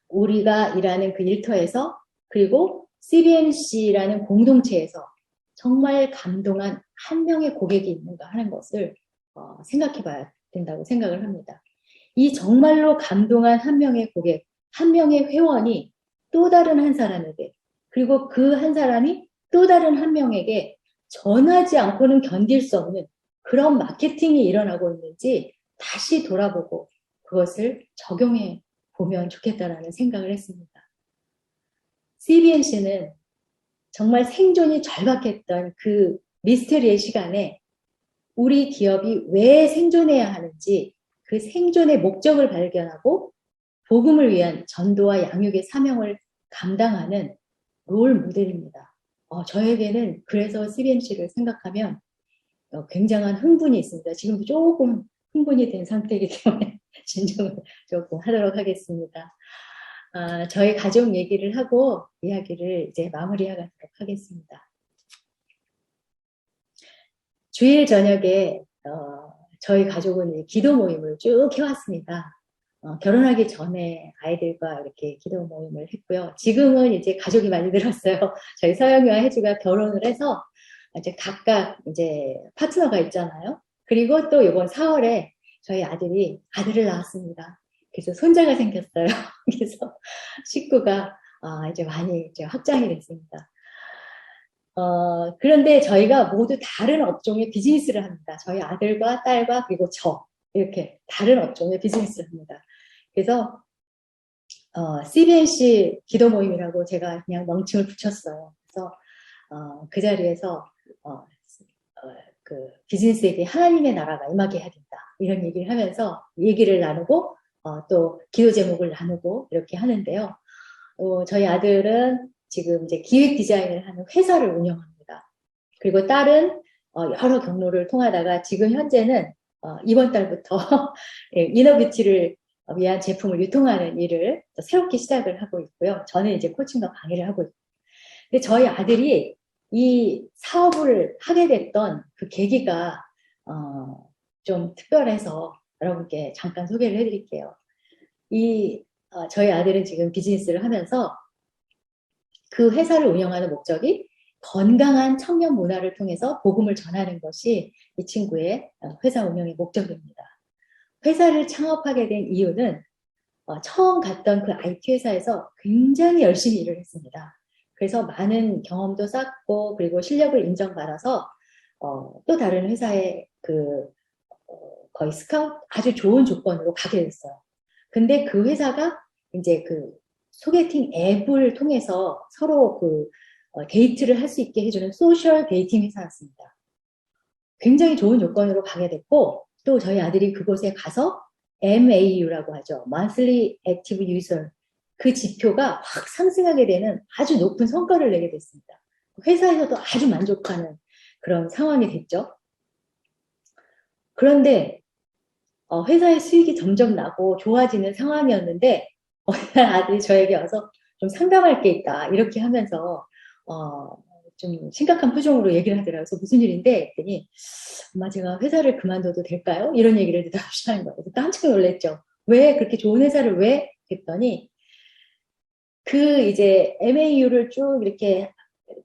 우리가 일하는 그 일터에서 그리고 CBMC라는 공동체에서 정말 감동한 한 명의 고객이 있는가 하는 것을 생각해 봐야 된다고 생각을 합니다. 이 정말로 감동한 한 명의 고객, 한 명의 회원이 또 다른 한 사람에게, 그리고 그 한 사람이 또 다른 한 명에게 전하지 않고는 견딜 수 없는 그런 마케팅이 일어나고 있는지 다시 돌아보고 그것을 적용해 보면 좋겠다라는 생각을 했습니다. CBNC는 정말 생존이 절박했던 그 미스터리의 시간에 우리 기업이 왜 생존해야 하는지 그 생존의 목적을 발견하고 복음을 위한 전도와 양육의 사명을 감당하는 롤 모델입니다. 저에게는 그래서 CBNC를 생각하면 굉장한 흥분이 있습니다. 지금도 조금 흥분이 된 상태이기 때문에 진정을 조금 하도록 하겠습니다. 저희 가족 얘기를 하고 이야기를 이제 마무리하도록 하겠습니다. 주일 저녁에 저희 가족은 기도 모임을 쭉 해왔습니다. 결혼하기 전에 아이들과 이렇게 기도 모임을 했고요. 지금은 이제 가족이 많이 늘었어요. 저희 서영이와 혜주가 결혼을 해서 이제 각각 이제 파트너가 있잖아요. 그리고 또 이번 4월에 저희 아들을 낳았습니다. 그래서 손자가 생겼어요. 그래서 식구가 이제 많이 이제 확장이 됐습니다. 그런데 저희가 모두 다른 업종의 비즈니스를 합니다. 저희 아들과 딸과 그리고 저 이렇게 다른 업종의 비즈니스를 합니다. 그래서 CBNC 기도 모임이라고 제가 그냥 명칭을 붙였어요. 그래서 그 자리에서 그 비즈니스에게 하나님의 나라가 임하게 해야 된다. 이런 얘기를 하면서 얘기를 나누고 또 기도 제목을 나누고 이렇게 하는데요. 저희 아들은 지금 이제 기획 디자인을 하는 회사를 운영합니다. 그리고 딸은 여러 경로를 통하다가 지금 현재는 이번 달부터 이너뷰티를 위한 제품을 유통하는 일을 새롭게 시작을 하고 있고요. 저는 이제 코칭과 강의를 하고 있고. 근데 저희 아들이 이 사업을 하게 됐던 그 계기가 좀 특별해서 여러분께 잠깐 소개를 해드릴게요. 저희 아들은 지금 비즈니스를 하면서 그 회사를 운영하는 목적이 건강한 청년 문화를 통해서 복음을 전하는 것이 이 친구의 회사 운영의 목적입니다. 회사를 창업하게 된 이유는 처음 갔던 그 IT 회사에서 굉장히 열심히 일을 했습니다. 그래서 많은 경험도 쌓고 그리고 실력을 인정받아서 또 다른 회사에 거의 스카우트 아주 좋은 조건으로 가게 됐어요. 근데 그 회사가 이제 그 소개팅 앱을 통해서 서로 데이트를 할 수 있게 해주는 소셜 데이팅 회사였습니다. 굉장히 좋은 조건으로 가게 됐고 또 저희 아들이 그곳에 가서 MAU라고 하죠. Monthly Active User. 그 지표가 확 상승하게 되는 아주 높은 성과를 내게 됐습니다. 회사에서도 아주 만족하는 그런 상황이 됐죠. 그런데 회사의 수익이 점점 나고 좋아지는 상황이었는데 어느 날 아들이 저에게 와서 좀 상담할 게 있다 이렇게 하면서 좀 심각한 표정으로 얘기를 하더라고요. 그래서 무슨 일인데 했더니 엄마 제가 회사를 그만둬도 될까요? 이런 얘기를 대답을 하는 거예요. 그래서 깜짝 놀랐죠. 왜 그렇게 좋은 회사를 왜? 했더니 이제 MAU를 쭉 이렇게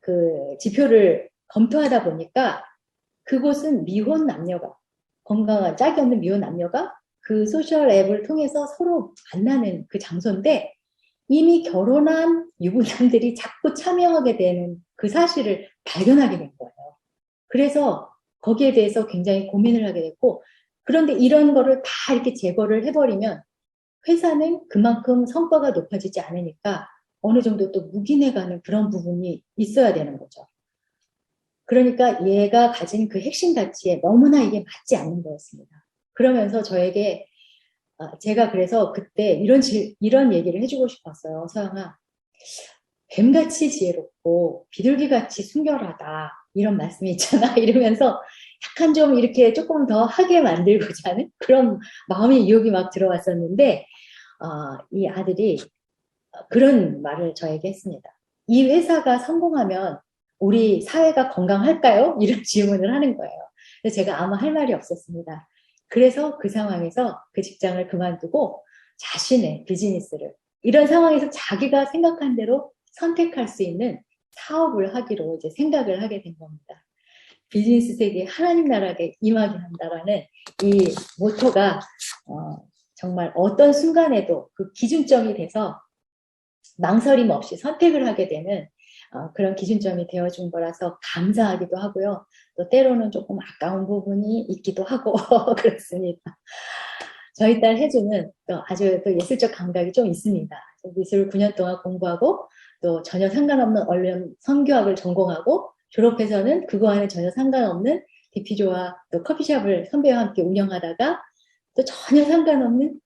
그 지표를 검토하다 보니까 그곳은 미혼 남녀가 건강한 짝이 없는 미혼 남녀가 그 소셜 앱을 통해서 서로 만나는 그 장소인데 이미 결혼한 유부남들이 자꾸 참여하게 되는 그 사실을 발견하게 된 거예요. 그래서 거기에 대해서 굉장히 고민을 하게 됐고 그런데 이런 거를 다 이렇게 제거를 해버리면 회사는 그만큼 성과가 높아지지 않으니까 어느 정도 또 묵인해가는 그런 부분이 있어야 되는 거죠. 그러니까 얘가 가진 그 핵심 가치에 너무나 이게 맞지 않는 거였습니다. 그러면서 저에게 제가 그래서 그때 이런 얘기를 해주고 싶었어요. 서영아, 뱀같이 지혜롭고 비둘기같이 순결하다 이런 말씀이 있잖아. 이러면서 약간 좀 이렇게 조금 더 하게 만들고자 하는 그런 마음의 유혹이 막 들어왔었는데 이 아들이 그런 말을 저에게 했습니다. 이 회사가 성공하면 우리 사회가 건강할까요? 이런 질문을 하는 거예요. 그래서 제가 아무 할 말이 없었습니다. 그래서 그 상황에서 그 직장을 그만두고 자신의 비즈니스를 이런 상황에서 자기가 생각한 대로 선택할 수 있는 사업을 하기로 이제 생각을 하게 된 겁니다. 비즈니스 세계에 하나님 나라에 임하게 한다라는 이 모토가 정말 어떤 순간에도 그 기준점이 돼서 망설임 없이 선택을 하게 되는 그런 기준점이 되어준 거라서 감사하기도 하고요. 또 때로는 조금 아까운 부분이 있기도 하고 그렇습니다. 저희 딸 혜주는 또 아주 또 예술적 감각이 좀 있습니다. 미술을 9년 동안 공부하고 또 전혀 상관없는 언론 선교학을 전공하고 졸업해서는 그거와는 전혀 상관없는 디피조와 또 커피숍을 선배와 함께 운영하다가 또 전혀 상관없는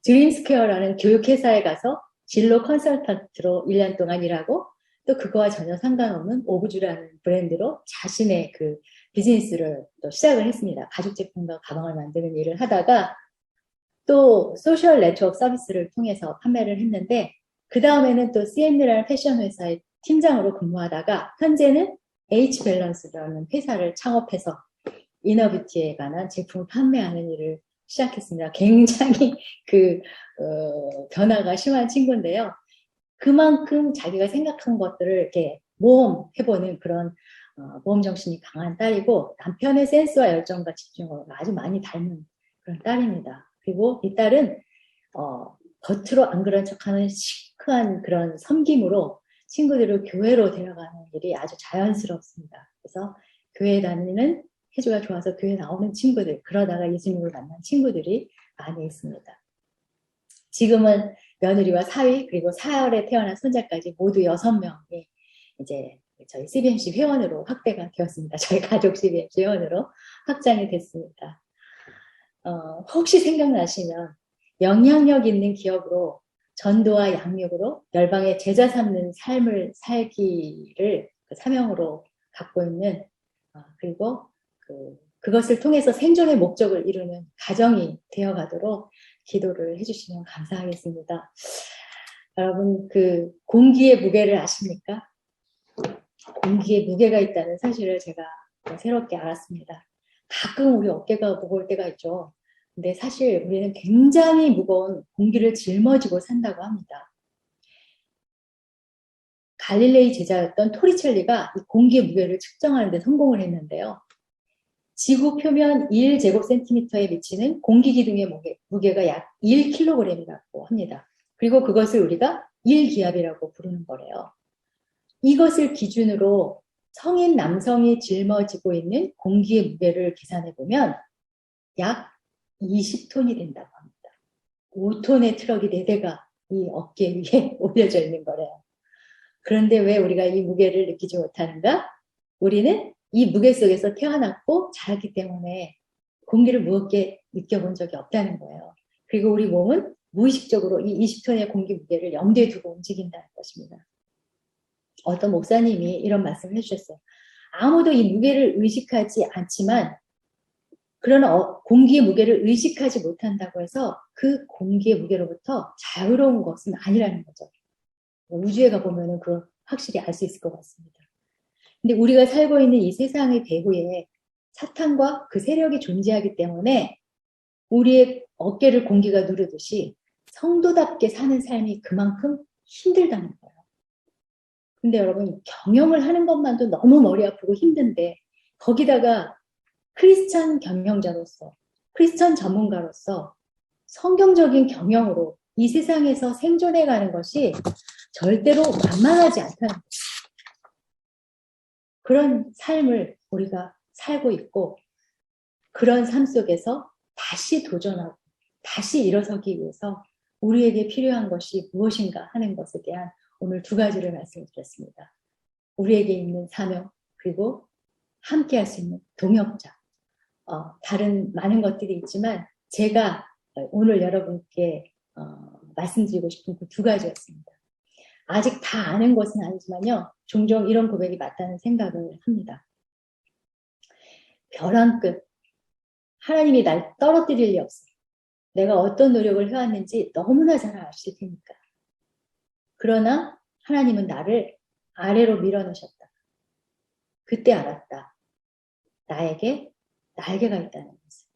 드림스퀘어라는 교육회사에 가서 진로 컨설턴트로 1년 동안 일하고 또 그거와 전혀 상관없는 오브주라는 브랜드로 자신의 그 비즈니스를 또 시작을 했습니다. 가죽 제품과 가방을 만드는 일을 하다가 또 소셜 네트워크 서비스를 통해서 판매를 했는데 그 다음에는 또 CN이라는 패션 회사의 팀장으로 근무하다가 현재는 H밸런스라는 회사를 창업해서 이너뷰티에 관한 제품을 판매하는 일을 시작했습니다. 굉장히 변화가 심한 친구인데요. 그만큼 자기가 생각한 것들을 이렇게 모험해보는 그런 모험 정신이 강한 딸이고 남편의 센스와 열정과 집중을 아주 많이 닮은 그런 딸입니다. 그리고 이 딸은 겉으로 안 그런 척하는 시크한 그런 섬김으로 친구들을 교회로 데려가는 일이 아주 자연스럽습니다. 그래서 교회 다니는 혜주가 좋아서 교회 나오는 친구들, 그러다가 예수님을 만난 친구들이 많이 있습니다. 지금은 며느리와 사위 그리고 4월에 태어난 손자까지 모두 6명이 이제 저희 CBMC 회원으로 확대가 되었습니다. 저희 가족 CBMC 회원으로 확장이 됐습니다. 혹시 생각나시면 영향력 있는 기업으로 전도와 양육으로 열방의 제자 삼는 삶을 살기를 그 사명으로 갖고 있는 그리고 그것을 통해서 생존의 목적을 이루는 가정이 되어가도록 기도를 해주시면 감사하겠습니다. 여러분 그 공기의 무게를 아십니까? 공기에 무게가 있다는 사실을 제가 새롭게 알았습니다. 가끔 우리 어깨가 무거울 때가 있죠. 근데 사실 우리는 굉장히 무거운 공기를 짊어지고 산다고 합니다. 갈릴레이 제자였던 토리첼리가 이 공기의 무게를 측정하는 데 성공을 했는데요. 지구 표면 1제곱센티미터에 미치는 공기 기둥의 무게가 약 1kg이라고 합니다. 그리고 그것을 우리가 1기압이라고 부르는 거래요. 이것을 기준으로 성인 남성이 짊어지고 있는 공기의 무게를 계산해 보면 약 20톤이 된다고 합니다. 5톤의 트럭이 4대가 이 어깨 위에 올려져 있는 거래요. 그런데 왜 우리가 이 무게를 느끼지 못하는가? 우리는 이 무게 속에서 태어났고 자랐기 때문에 공기를 무겁게 느껴본 적이 없다는 거예요. 그리고 우리 몸은 무의식적으로 이 20톤의 공기 무게를 염두에 두고 움직인다는 것입니다. 어떤 목사님이 이런 말씀을 해주셨어요. 아무도 이 무게를 의식하지 않지만 그러나 공기의 무게를 의식하지 못한다고 해서 그 공기의 무게로부터 자유로운 것은 아니라는 거죠. 우주에 가보면 그걸 확실히 알 수 있을 것 같습니다. 근데 우리가 살고 있는 이 세상의 배후에 사탄과 그 세력이 존재하기 때문에 우리의 어깨를 공기가 누르듯이 성도답게 사는 삶이 그만큼 힘들다는 거예요. 근데 여러분 경영을 하는 것만도 너무 머리 아프고 힘든데 거기다가 크리스천 경영자로서 크리스천 전문가로서 성경적인 경영으로 이 세상에서 생존해가는 것이 절대로 만만하지 않다는 거예요. 그런 삶을 우리가 살고 있고 그런 삶 속에서 다시 도전하고 다시 일어서기 위해서 우리에게 필요한 것이 무엇인가 하는 것에 대한 오늘 2가지를 말씀드렸습니다. 우리에게 있는 사명 그리고 함께 할 수 있는 동역자. 다른 많은 것들이 있지만 제가 오늘 여러분께 말씀드리고 싶은 그 2가지였습니다. 아직 다 아는 것은 아니지만요. 종종 이런 고백이 맞다는 생각을 합니다. 벼랑 끝. 하나님이 날 떨어뜨릴 리 없어. 내가 어떤 노력을 해왔는지 너무나 잘 아실 테니까. 그러나 하나님은 나를 아래로 밀어넣으셨다. 그때 알았다. 나에게 날개가 있다는 것을.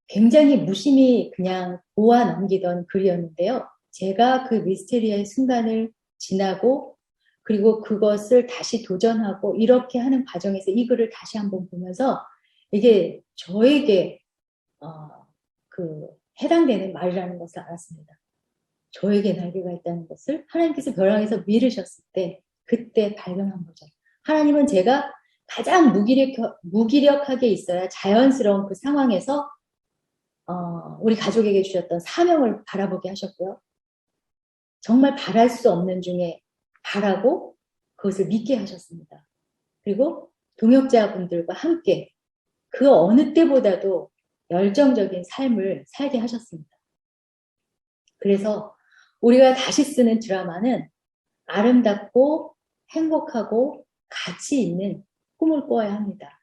굉장히 무심히 그냥 보아 넘기던 글이었는데요. 제가 그 미스테리의 순간을 지나고 그리고 그것을 다시 도전하고 이렇게 하는 과정에서 이 글을 다시 한번 보면서 이게 저에게 그 해당되는 말이라는 것을 알았습니다. 저에게 날개가 있다는 것을 하나님께서 벼랑에서 밀으셨을 때 그때 발견한 거죠. 하나님은 제가 가장 무기력하게 있어야 자연스러운 그 상황에서 우리 가족에게 주셨던 사명을 바라보게 하셨고요. 정말 바랄 수 없는 중에 바라고 그것을 믿게 하셨습니다. 그리고 동역자분들과 함께 그 어느 때보다도 열정적인 삶을 살게 하셨습니다. 그래서 우리가 다시 쓰는 드라마는 아름답고 행복하고 가치 있는 꿈을 꾸어야 합니다.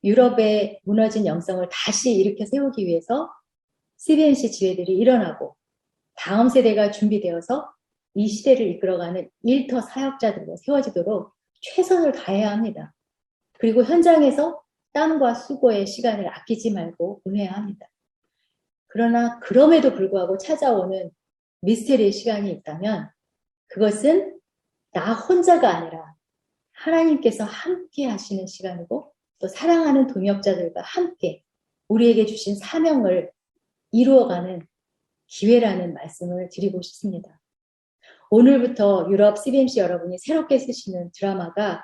유럽의 무너진 영성을 다시 일으켜 세우기 위해서 CBMC 지회들이 일어나고 다음 세대가 준비되어서 이 시대를 이끌어가는 일터 사역자들로 세워지도록 최선을 다해야 합니다. 그리고 현장에서 땀과 수고의 시간을 아끼지 말고 보내야 합니다. 그러나 그럼에도 불구하고 찾아오는 미스테리의 시간이 있다면 그것은 나 혼자가 아니라 하나님께서 함께 하시는 시간이고 또 사랑하는 동역자들과 함께 우리에게 주신 사명을 이루어가는 기회라는 말씀을 드리고 싶습니다. 오늘부터 유럽 CBMC 여러분이 새롭게 쓰시는 드라마가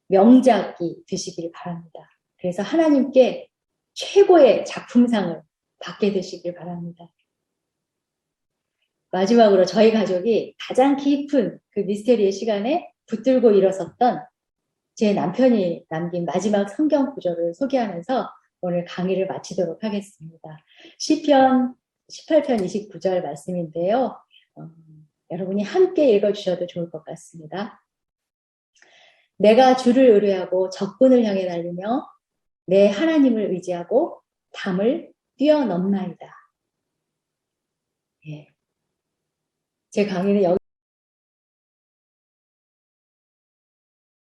명작이 되시길 바랍니다. 그래서 하나님께 최고의 작품상을 받게 되시길 바랍니다. 마지막으로 저희 가족이 가장 깊은 그 미스테리의 시간에 붙들고 일어섰던 제 남편이 남긴 마지막 성경 구절을 소개하면서 오늘 강의를 마치도록 하겠습니다. 시편 18편 29절 말씀인데요. 여러분이 함께 읽어주셔도 좋을 것 같습니다. 내가 주를 의뢰하고 적군을 향해 달리며 내 하나님을 의지하고 담을 뛰어넘나이다. 예. 제 강의는 여기